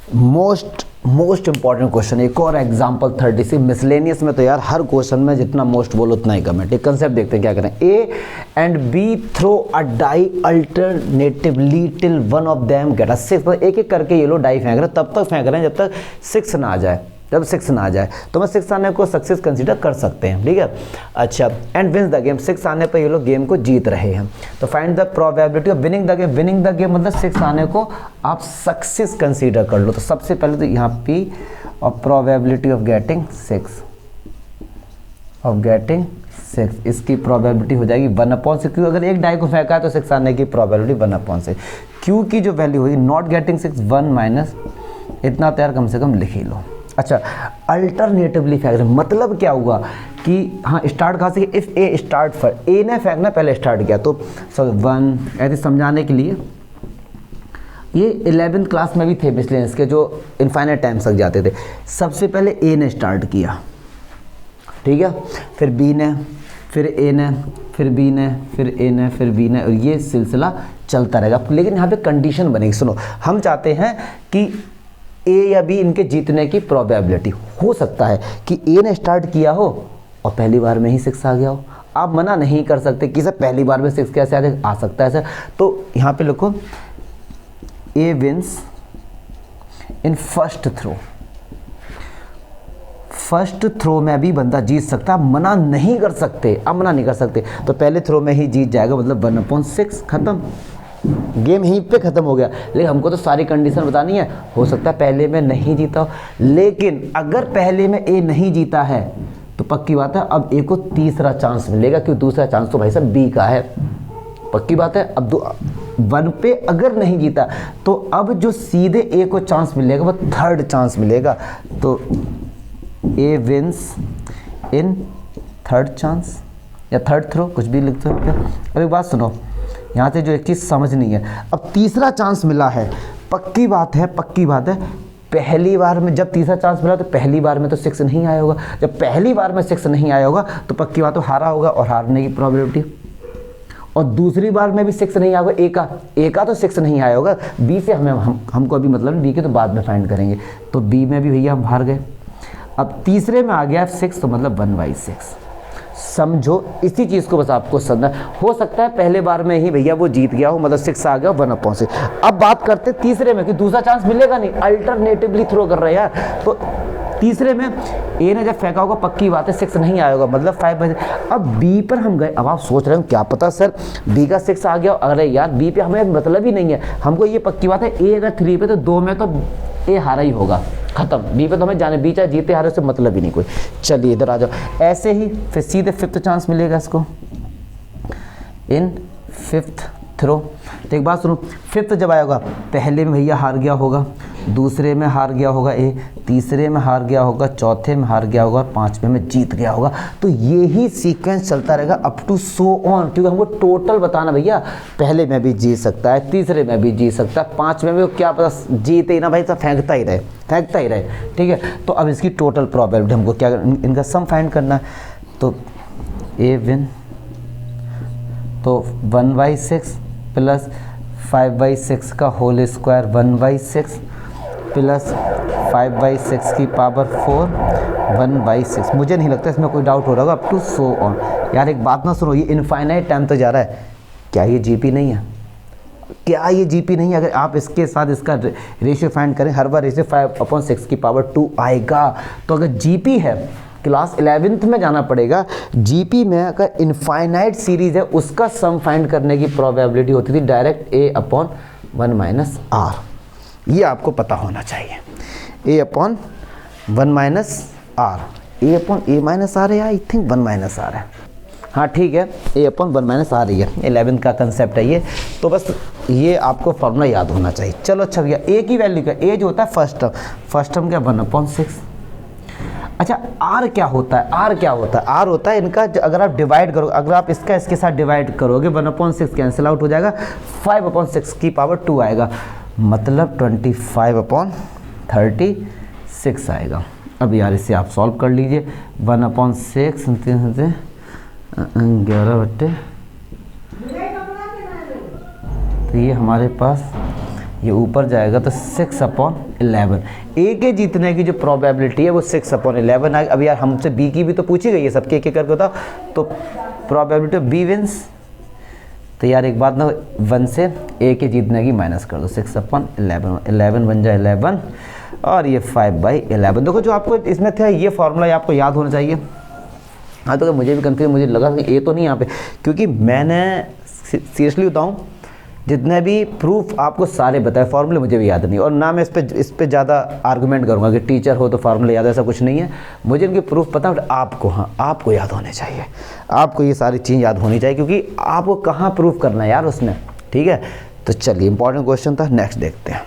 Most important question, एक और example 36 miscellaneous में तो यार हर क्वेश्चन में जितना मोस्ट बोलो उतना ही कम है। एक कंसेप्ट देखते हैं क्या करें। A and B throw a die alternatively till one of them get a 6। एक एक करके ये लोग डाई फेंक रहे हैं, तब तक फेंक रहे हैं जब तक 6 ना आ जाए। जब 6 ना आ जाए तो मैं 6 आने को सक्सेस कंसीडर कर सकते हैं, ठीक है। अच्छा, एंड विंस द गेम, 6 आने पर ये लोग गेम को जीत रहे हैं। तो find the probability of winning the game. Winning the game मतलब 6 आने को आप सक्सेस कंसीडर कर लो। तो सबसे पहले तो यहाँ पे और प्रोबेबिलिटी ऑफ गेटिंग 6, इसकी प्रोबेबिलिटी हो जाएगी 1/6। क्योंकि अगर एक डाई को फेंका है तो 6 आने की प्रोबेबिलिटी 1/6। क्यू की जो वैल्यू होगी नॉट गेटिंग 6 1 माइनस इतना तो यार कम से कम लिख ही लो। अच्छा, अल्टरनेटिवली फेंक रहे मतलब क्या हुआ कि हाँ स्टार्ट कहाँ से, इफ़ ए स्टार्ट फर ए ने फेंकना पहले स्टार्ट किया तो 1 ऐसे समझाने के लिए। ये 11th क्लास में भी थे मिसलेनियस के जो इनफाइनाइट टाइम तक जाते थे। सबसे पहले ए ने स्टार्ट किया, ठीक है, फिर बी ने, फिर ए ने, फिर बी ने, फिर ए ने, फिर बी ने, और ये सिलसिला चलता रहेगा। लेकिन यहाँ पे कंडीशन बनेगी, सुनो, हम चाहते हैं कि ए या बी इनके जीतने की प्रोबेबिलिटी। हो सकता है कि ए ने स्टार्ट किया हो और पहली बार में ही 6 आ गया हो। आप मना नहीं कर सकते कि सर पहली बार में 6 कैसे आ सकता है सर। तो यहाँ पे लिखो A wins in first throw. First throw में भी बंदा जीत सकता है, मना नहीं कर सकते, आप मना नहीं कर सकते। तो पहले थ्रो में ही जीत जाएगा, मतलब 1/6 खत्म, गेम यहीं पे खत्म हो गया। लेकिन हमको तो सारी कंडीशन बतानी है। हो सकता है पहले में नहीं जीता हो, लेकिन अगर पहले में ए नहीं जीता है तो पक्की बात है अब ए को तीसरा चांस मिलेगा, क्योंकि दूसरा चांस तो भाई साहब बी का है, पक्की बात है। अब 1 पे अगर नहीं जीता तो अब जो सीधे ए को चांस मिलेगा वो थर्ड चांस मिलेगा। तो ए विंस इन थर्ड चांस या थर्ड थ्रो, कुछ भी लिखते हो। अब एक बात सुनो, यहाँ से जो एक चीज़ समझनी है, अब तीसरा चांस मिला है, पक्की बात है पहली बार में जब तीसरा चांस मिला तो पहली बार में तो 6 नहीं आया होगा। जब पहली बार में 6 नहीं आया होगा तो पक्की बात तो हारा होगा और हारने की प्रोबेबिलिटी। और दूसरी बार में भी 6 नहीं आया होगा, ए का तो 6 नहीं आया होगा, बी से हमको अभी मतलब बी के तो बाद में फाइंड करेंगे। तो बी में भी भैया हम हार गए। अब तीसरे में आ गया 6 तो मतलब 1/6। समझो इसी चीज़ को बस आपको समझना। हो सकता है पहले बार में ही भैया वो जीत गया हो, मतलब 6 आ गया 1/6। अब बात करते तीसरे में कि दूसरा चांस मिलेगा नहीं, अल्टरनेटिवली थ्रो कर रहे हैं यार। तो तीसरे में ए ने जब फेंका होगा पक्की बात है 6 नहीं आया होगा, मतलब 5। अब बी पर हम गए। अब आप सोच रहे हो क्या पता सर बी का 6 आ गया। अरे यार बी पे हमें मतलब ही नहीं है, हमको ये पक्की बात है ए अगर 3 पे तो 2 में तो ए हारा ही होगा, खत्म। बी पे तो हमें जाने, बी चाहे जीते हारे उससे मतलब ही नहीं कोई। चलिए इधर आ जाओ। ऐसे ही फिर सीधे 5th चांस मिलेगा इसको इन 5th थ्रो। तो एक बात सुनो, 5th जब आएगा पहले में भैया हार गया होगा, दूसरे में हार गया होगा ए, तीसरे में हार गया होगा, चौथे में हार गया होगा और 5वें में जीत गया होगा। तो ये ही सीक्वेंस चलता रहेगा अप टू सो ऑन, क्योंकि हमको टोटल बताना भैया पहले में भी जीत सकता है, तीसरे में भी जीत सकता है, 5वें में क्या पता जीते ही ना भाई, सब फेंकता ही रहे, ठीक है। तो अब इसकी टोटल प्रोबेबिलिटी हमको क्या इनका सम फाइंड करना है। तो ए विन तो 1/6 प्लस 5/6 का होल स्क्वायर 1/6 प्लस 5/6 की पावर 4 1/6। मुझे नहीं लगता इसमें कोई डाउट हो रहा होगा अप टू सो ऑन। यार एक बात ना सुनो, ये इनफाइनाइट टाइम तक जा रहा है, क्या ये जीपी नहीं है? क्या ये जीपी नहीं है? अगर आप इसके साथ इसका रेशियो फाइंड करें, हर बार रेशियो 5/6 की पावर 2 आएगा। तो अगर जीपी है क्लास 11th में जाना पड़ेगा। जीपी में अगर इनफाइनाइट सीरीज है उसका सम फाइंड करने की प्रोबेबिलिटी होती थी डायरेक्ट a/1 - r। ये आपको पता होना चाहिए, a/1 - r, a/a - r है, आई थिंक 1 - r है। हाँ ठीक है, a/1 - r ही है, 11th का कंसेप्ट है ये। तो बस ये आपको फॉर्मूला याद होना चाहिए। चलो अच्छा भैया, a की वैल्यू क्या, a जो होता है फर्स्ट टर्म क्या 1/6। अच्छा r क्या होता है, r होता है इनका अगर आप डिवाइड करोगे, अगर आप इसका इसके साथ डिवाइड करोगे 1/6 कैंसिल आउट हो जाएगा, 5/6 की पावर 2 आएगा, मतलब 25/36 आएगा। अब यार इसे आप सॉल्व कर लीजिए। 1/6 11 तो ये हमारे पास ये ऊपर जाएगा तो 6/11। ए के जीतने की जो प्रोबेबिलिटी है वो 6/11 है। अब यार हमसे बी की भी तो पूछी गई है, सबके एक एक करके बताओ। तो प्रोबेबिलिटी बी विंस, तो यार एक बात ना, 1 से ए के जीतने की माइनस कर दो, 6/11, 11 बन जाए 11 और ये 5/11। देखो जो आपको इसमें था ये फॉर्मूला आपको याद होना चाहिए। हाँ तो मुझे भी कंफ्यूज, मुझे लगा कि ए तो नहीं यहाँ पे, क्योंकि मैंने सीरियसली बताऊँ जितने भी प्रूफ आपको सारे बताए, फार्मूले मुझे भी याद नहीं, और ना मैं इस पे ज़्यादा आर्गुमेंट करूँगा कि टीचर हो तो फार्मूले याद, ऐसा कुछ नहीं है। मुझे इनके प्रूफ पता है, आपको, हाँ आपको याद होने चाहिए, आपको ये सारी चीज़ याद होनी चाहिए, क्योंकि आपको कहाँ प्रूफ करना है यार उसने। ठीक है, तो चलिए इंपॉर्टेंट क्वेश्चन था, नेक्स्ट देखते हैं।